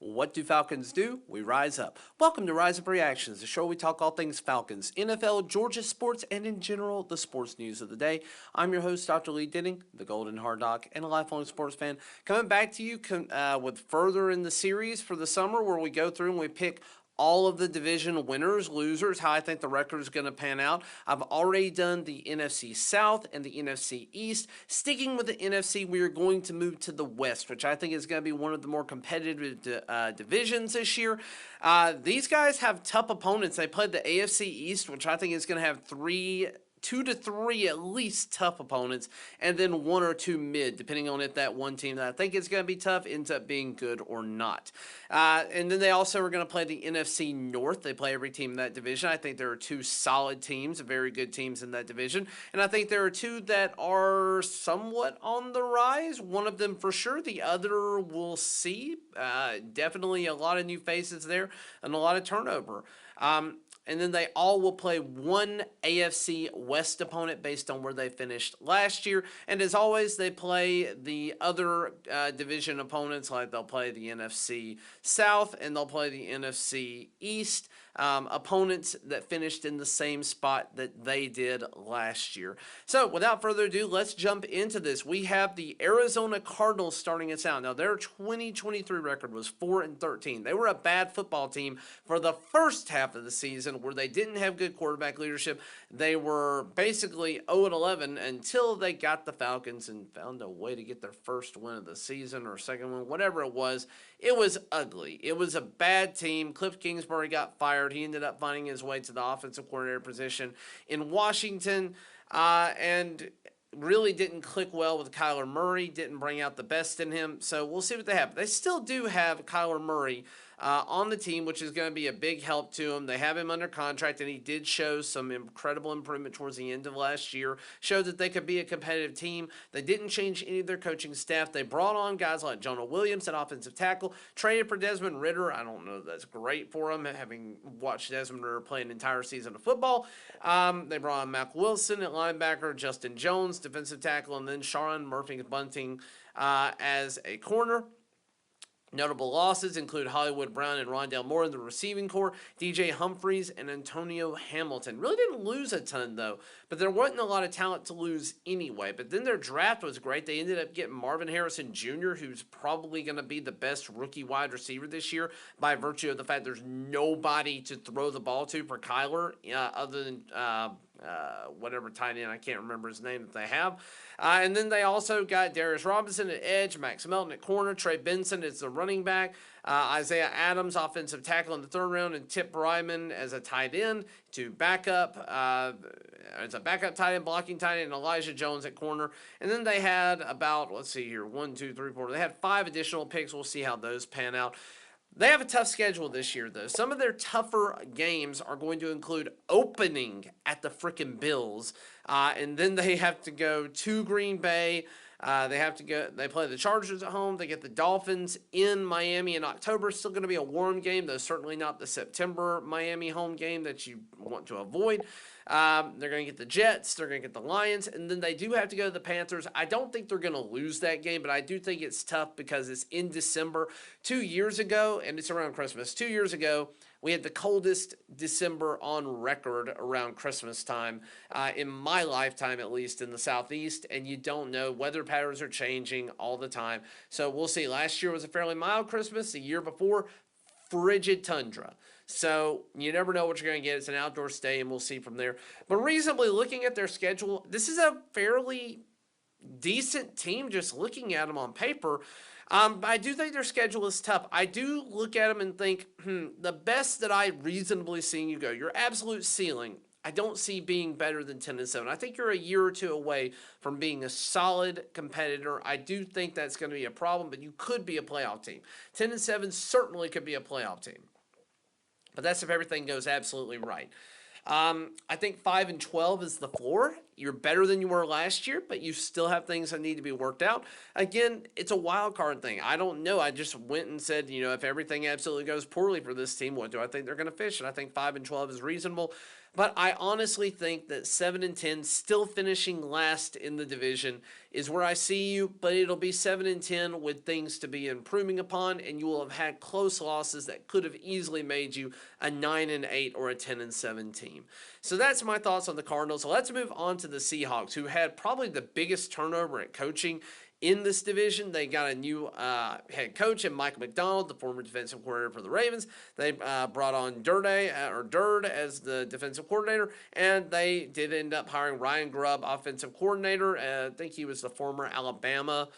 What do Falcons do? We rise up. Welcome to Rise Up Reactions, the show where we talk all things Falcons, NFL, Georgia sports, and in general, the sports news of the day. I'm your host, Dr. Lee Denning, the Golden Hard Dog, and a lifelong sports fan. Coming back to you with further in the series for the summer where we go through and we pick all of the division winners, losers, how I think the record is going to pan out. I've already done the NFC South and the NFC East. Sticking with the NFC, we are going to move to the West, which I think is going to be one of the more competitive divisions this year. These guys have tough opponents. They played the AFC East, which I think is going to have two to three at least tough opponents, and then one or two mid, depending on if that one team that I think is going to be tough ends up being good or not. And then they also are going to play the NFC North. They play every team in that division. I think there are two solid teams, very good teams in that division, and I think there are two that are somewhat on the rise. One of them for sure. The other we'll see. Definitely a lot of new faces there and a lot of turnover. And then they all will play one AFC West opponent based on where they finished last year. And as always, they play the other division opponents, like they'll play the NFC South and they'll play the NFC East. Opponents that finished in the same spot that they did last year. So without further ado, let's jump into this. We have the Arizona Cardinals starting us out. Now their 2023 record was 4-13. They were a bad football team for the first half of the season where they didn't have good quarterback leadership. They were basically 0-11 until they got the Falcons and found a way to get their first win of the season or second one, whatever it was. It was ugly. It was a bad team. Cliff Kingsbury got fired. He ended up finding his way to the offensive coordinator position in Washington and really didn't click well with Kyler Murray, didn't bring out the best in him. So we'll see what they have. They still do have Kyler Murray on the team, which is going to be a big help to him. They have him under contract, and he did show some incredible improvement towards the end of last year. Showed that they could be a competitive team. They didn't change any of their coaching staff. They brought on guys like Jonah Williams at offensive tackle, traded for Desmond Ridder. I don't know if that's great for him, having watched Desmond Ridder play an entire season of football. They brought on Mac Wilson at linebacker, Justin Jones, defensive tackle, and then Sharon Murphy-Bunting as a corner. Notable losses include Hollywood Brown and Rondale Moore in the receiving corps, DJ Humphries, and Antonio Hamilton. Really didn't lose a ton, though, but there wasn't a lot of talent to lose anyway. But then their draft was great. They ended up getting Marvin Harrison Jr., who's probably going to be the best rookie wide receiver this year by virtue of the fact there's nobody to throw the ball to for Kyler other than whatever tight end, I can't remember his name that they have. And then they also got Darius Robinson at edge, Max Melton at corner, Trey Benson as the running back, Isaiah Adams, offensive tackle in the third round, and Tip Bryman as a tight end to backup, as a backup tight end, blocking tight end, and Elijah Jones at corner. And then they had about, let's see here, 1, 2, 3, 4. They had 5 additional picks. We'll see how those pan out. They have a tough schedule this year, though. Some of their tougher games are going to include opening at the frickin' Bills, and then they have to go to Green Bay. They play the Chargers at home. They get the Dolphins in Miami in October. Still going to be a warm game, though certainly not the September Miami home game that you want to avoid. They're going to get the Jets. They're going to get the Lions. And then they do have to go to the Panthers. I don't think they're going to lose that game, but I do think it's tough because it's in December. 2 years ago, and it's around Christmas, 2 years ago, we had the coldest December on record around Christmas time, in my lifetime at least, in the Southeast, and you don't know. Weather patterns are changing all the time. So we'll see. Last year was a fairly mild Christmas. The year before, frigid tundra. So you never know what you're going to get. It's an outdoor stadium. We'll see from there. But reasonably looking at their schedule, this is a fairly decent team just looking at them on paper. But I do think their schedule is tough. I do look at them and think, the best that I reasonably seen you go, your absolute ceiling, I don't see being better than 10-7. I think you're a year or two away from being a solid competitor. I do think that's going to be a problem, but you could be a playoff team. 10-7 certainly could be a playoff team. But that's if everything goes absolutely right. I think 5-12 is the floor. You're better than you were last year, but you still have things that need to be worked out. Again, it's a wild card thing. I don't know. I just went and said, if everything absolutely goes poorly for this team, what do I think they're going to finish? And I think 5-12 is reasonable. But I honestly think that 7-10, still finishing last in the division, is where I see you. But it'll be 7-10 with things to be improving upon, and you will have had close losses that could have easily made you a 9-8 or a 10-7 team. So that's my thoughts on the Cardinals. So let's move on to the Seahawks, who had probably the biggest turnover at coaching in this division. They got a new head coach in Michael McDonald, the former defensive coordinator for the Ravens. They brought on Durd as the defensive coordinator, and they did end up hiring Ryan Grubb, offensive coordinator. I think he was the former Alabama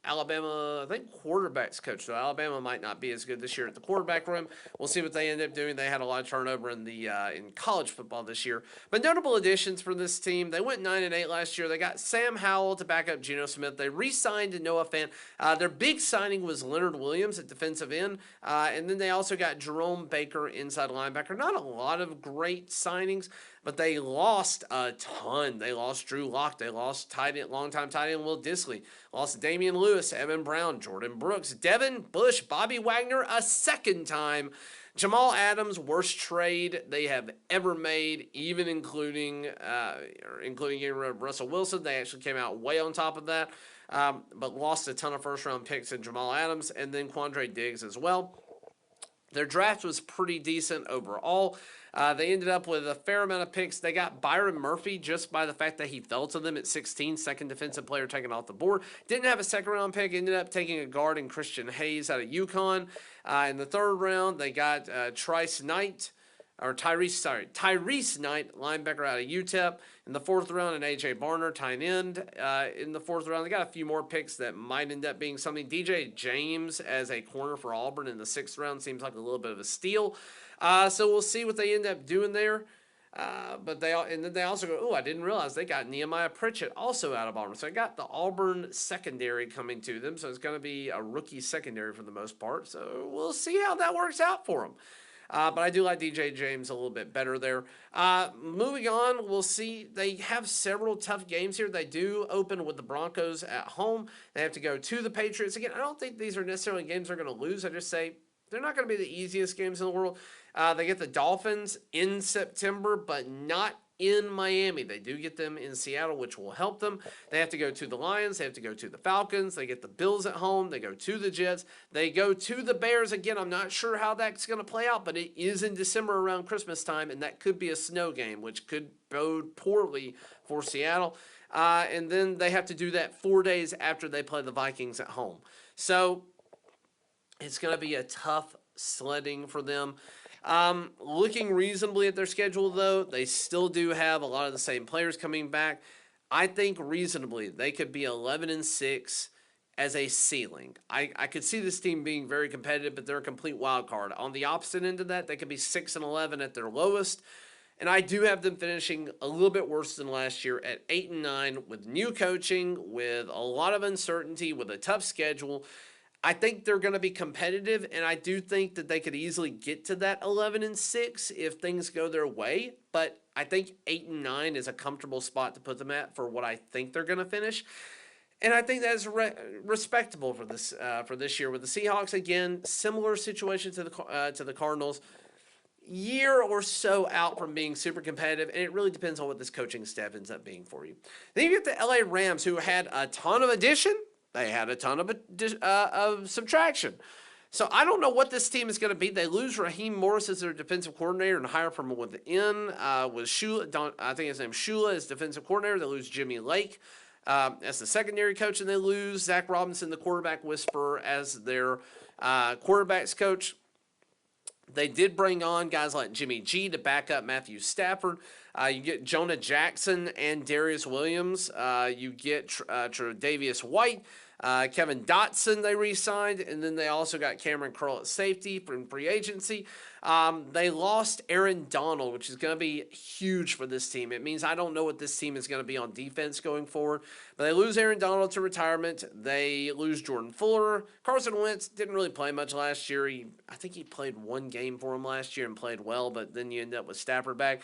I think, quarterbacks coach. So Alabama might not be as good this year at the quarterback room. We'll see what they end up doing. They had a lot of turnover in college football this year. But notable additions for this team: they went 9-8 last year. They got Sam Howell to back up Geno Smith. They re-signed Noah Fant. Their big signing was Leonard Williams at defensive end, and then they also got Jerome Baker, inside linebacker. Not a lot of great signings, but they lost a ton. They lost Drew Lock. They lost longtime tight end Will Dissly. Lost Damian Lewis, Evan Brown, Jordan Brooks, Devin Bush, Bobby Wagner a second time. Jamal Adams, worst trade they have ever made, even including getting rid of Russell Wilson. They actually came out way on top of that, but lost a ton of first-round picks in Jamal Adams, and then Quandre Diggs as well. Their draft was pretty decent overall. They ended up with a fair amount of picks. They got Byron Murphy just by the fact that he fell to them at 16, second defensive player taken off the board. Didn't have a second-round pick. Ended up taking a guard in Christian Hayes out of UConn. In the third round, they got Tyrese Knight, linebacker out of UTEP. In the fourth round, and A.J. Barner, tight end. In the fourth round, they got a few more picks that might end up being something. DJ James as a corner for Auburn in the sixth round seems like a little bit of a steal. So we'll see what they end up doing there. But then they also go, I didn't realize they got Nehemiah Pritchett also out of Auburn. So I got the Auburn secondary coming to them. So it's going to be a rookie secondary for the most part. So we'll see how that works out for them. But I do like DJ James a little bit better there. Moving on, we'll see. They have several tough games here. They do open with the Broncos at home. They have to go to the Patriots. Again, I don't think these are necessarily games they're going to lose. I just say they're not going to be the easiest games in the world. They get the Dolphins in September, but not in Miami. They do get them in Seattle, which will help them. They have to go to the Lions. They have to go to the Falcons. They get the Bills at home. They go to the Jets. They go to the Bears. Again, I'm not sure how that's going to play out, but it is in December around Christmas time, and that could be a snow game, which could bode poorly for Seattle. And then they have to do that 4 days after they play the Vikings at home. So it's going to be a tough sledding for them. Looking reasonably at their schedule, though, they still do have a lot of the same players coming back. I think reasonably they could be 11-6 as a ceiling. I could see this team being very competitive, but they're a complete wild card. On the opposite end of that, they could be 6-11 at their lowest. And I do have them finishing a little bit worse than last year at 8-9 with new coaching, with a lot of uncertainty, with a tough schedule. I think they're going to be competitive, and I do think that they could easily get to that 11-6 if things go their way. But I think 8-9 is a comfortable spot to put them at for what I think they're going to finish, and I think that's respectable for this year with the Seahawks. Again, similar situation to the Cardinals. Year or so out from being super competitive, and it really depends on what this coaching staff ends up being for you. Then you get the LA Rams, who had a ton of addition. They had a ton of subtraction. So I don't know what this team is going to be. They lose Raheem Morris as their defensive coordinator and hire from within. With Shula, I think his name's Shula, as defensive coordinator. They lose Jimmy Lake as the secondary coach, and they lose Zach Robinson, the quarterback whisperer, as their quarterbacks coach. They did bring on guys like Jimmy G to back up Matthew Stafford. You get Jonah Jackson and Darius Williams. You get Tre'Davious White. Kevin Dotson they re-signed, and then they also got Cameron Curl at safety from free agency. They lost Aaron Donald, which is going to be huge for this team. It means I don't know what this team is going to be on defense going forward. But they lose Aaron Donald to retirement. They lose Jordan Fuller. Carson Wentz didn't really play much last year. I think he played one game for him last year and played well, but then you end up with Stafford back.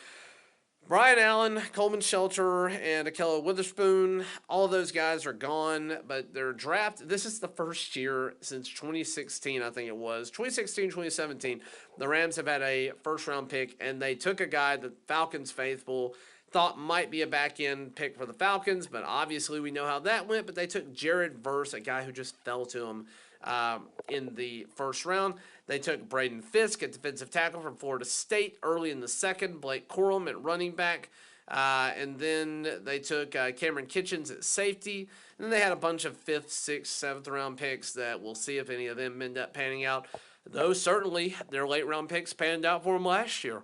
Brian Allen, Coleman Shelter, and Akello Witherspoon, all of those guys are gone, but their draft, this is the first year since 2016, I think it was, 2016, 2017, the Rams have had a first-round pick, and they took a guy that Falcons faithful thought might be a back-end pick for the Falcons, but obviously we know how that went, but they took Jared Verse, a guy who just fell to them in the first round. They took Braden Fisk at defensive tackle from Florida State early in the second, Blake Corum at running back, and then they took Cameron Kitchens at safety. And then they had a bunch of 5th, 6th, 7th round picks that we'll see if any of them end up panning out. Though certainly their late round picks panned out for them last year.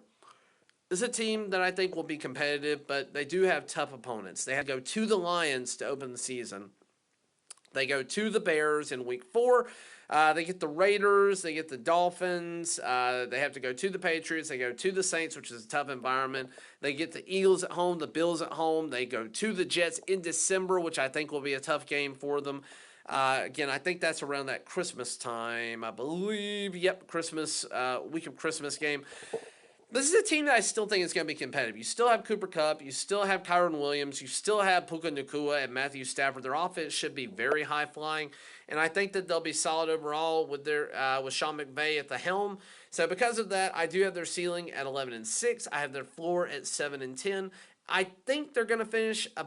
This is a team that I think will be competitive, but they do have tough opponents. They have to go to the Lions to open the season. They go to the Bears in week 4. They get the Raiders. They get the Dolphins. They have to go to the Patriots. They go to the Saints, which is a tough environment. They get the Eagles at home, the Bills at home. They go to the Jets in December, which I think will be a tough game for them. Again, I think that's around that Christmas time, I believe. Yep, Christmas, week of Christmas game. This is a team that I still think is going to be competitive. You still have Cooper Kupp. You still have Kyron Williams. You still have Puka Nacua and Matthew Stafford. Their offense should be very high-flying, and I think that they'll be solid overall with their with Sean McVay at the helm. So because of that, I do have their ceiling at 11-6. I have their floor at 7-10. I think they're going to finish a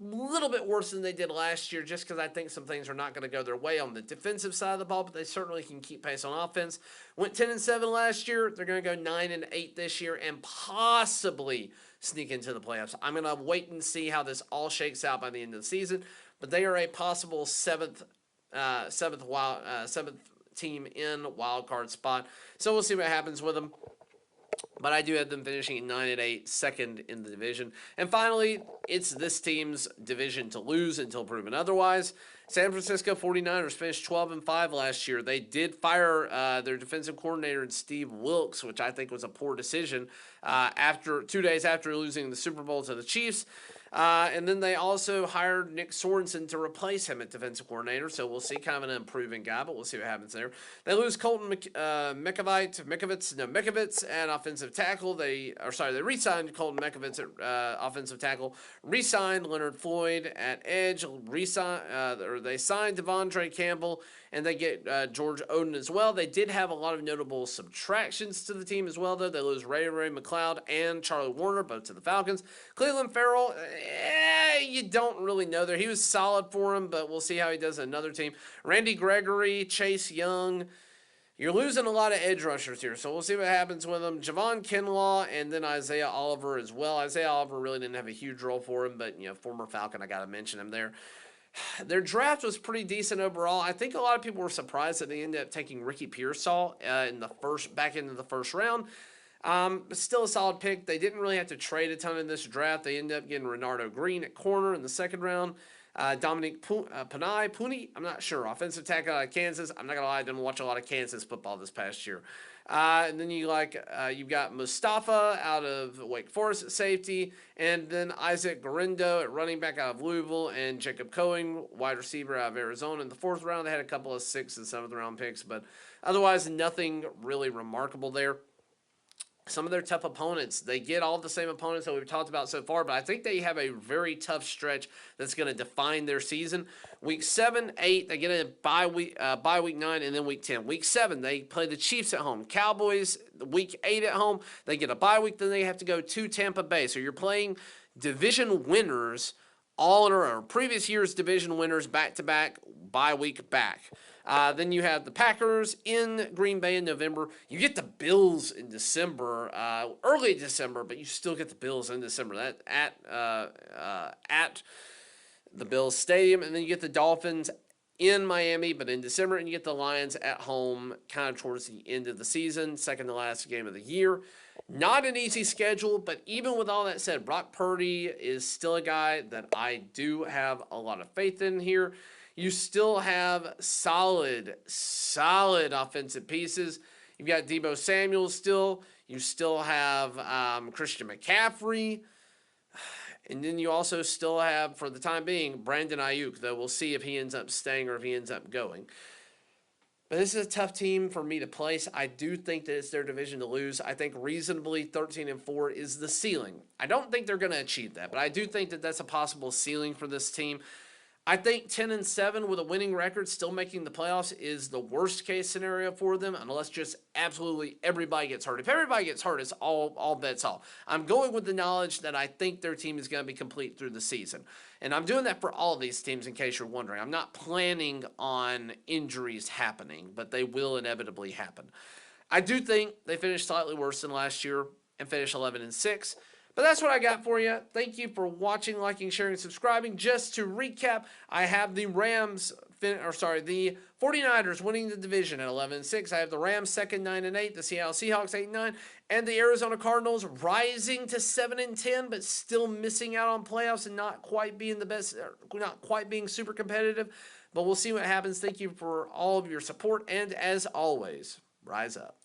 little bit worse than they did last year just because I think some things are not going to go their way on the defensive side of the ball, but they certainly can keep pace on offense. Went 10-7 last year. They're going to go 9-8 this year and possibly sneak into the playoffs. I'm going to wait and see how this all shakes out by the end of the season, but they are a possible seventh team in wild card spot. So we'll see what happens with them. But I do have them finishing at 9-8, second in the division. And finally, it's this team's division to lose until proven otherwise. San Francisco 49ers finished 12-5 last year. They did fire their defensive coordinator, Steve Wilks, which I think was a poor decision after 2 days after losing the Super Bowl to the Chiefs. And then they also hired Nick Sorensen to replace him at defensive coordinator. So we'll see, kind of an improving guy, but we'll see what happens there. They lose Colton Mekovitz at offensive tackle. They re-signed Colton Mekovitz at offensive tackle. Re-signed Leonard Floyd at edge. They signed Devondre Campbell, and they get George Oden as well. They did have a lot of notable subtractions to the team as well, though. They lose Ray McLeod and Charlie Warner, both to the Falcons. Cleveland Farrell, you don't really know there. He was solid for him, but we'll see how he does at another team. Randy Gregory, Chase Young. You're losing a lot of edge rushers here, so we'll see what happens with them. Javon Kinlaw and then Isaiah Oliver as well. Isaiah Oliver really didn't have a huge role for him, but, former Falcon, I got to mention him there. Their draft was pretty decent overall. I think a lot of people were surprised that they ended up taking Ricky Pearsall back into the first round. But still a solid pick. They didn't really have to trade a ton in this draft. They ended up getting Renardo Green at corner in the second round. Dominic Puni, I'm not sure. Offensive tackle out of Kansas. I'm not going to lie, I didn't watch a lot of Kansas football this past year. And then you've got Mustafa out of Wake Forest at safety, and then Isaac Garindo at running back out of Louisville, and Jacob Cohen, wide receiver out of Arizona in the fourth round. They had a couple of 6th and 7th round picks, but otherwise nothing really remarkable there. Some of their tough opponents, they get all the same opponents that we've talked about so far, but I think they have a very tough stretch that's going to define their season. Week 7, 8, they get a bye week 9, and then week 10. Week 7, they play the Chiefs at home. Cowboys, week 8 at home. They get a bye week, then they have to go to Tampa Bay. So you're playing division winners or previous year's division winners back-to-back, bye week back. Then you have the Packers in Green Bay in November. You get the Bills in December, early December, but you still get the Bills in December. That at the Bills Stadium, and then you get the Dolphins in Miami, but in December, and you get the Lions at home, kind of towards the end of the season, second to last game of the year. Not an easy schedule, but even with all that said, Brock Purdy is still a guy that I do have a lot of faith in here. You still have solid offensive pieces. You've got Deebo Samuel still. You still have Christian McCaffrey. And then you also still have, for the time being, Brandon Ayuk, though we'll see if he ends up staying or if he ends up going. But this is a tough team for me to place. I do think that it's their division to lose. I think reasonably 13-4 is the ceiling. I don't think they're going to achieve that, but I do think that that's a possible ceiling for this team. I think 10-7 with a winning record, still making the playoffs, is the worst case scenario for them, unless just absolutely everybody gets hurt. If everybody gets hurt, it's all bets off. I'm going with the knowledge that I think their team is going to be complete through the season. And I'm doing that for all of these teams, in case you're wondering. I'm not planning on injuries happening, but they will inevitably happen. I do think they finished slightly worse than last year and finished 11-6. But that's what I got for you. Thank you for watching, liking, sharing, and subscribing. Just to recap, I have the the 49ers winning the division at 11-6. I have the Rams second 9-8, the Seattle Seahawks 8-9, and the Arizona Cardinals rising to 7-10, but still missing out on playoffs and not quite being the best, not quite being super competitive. But we'll see what happens. Thank you for all of your support, and as always, rise up.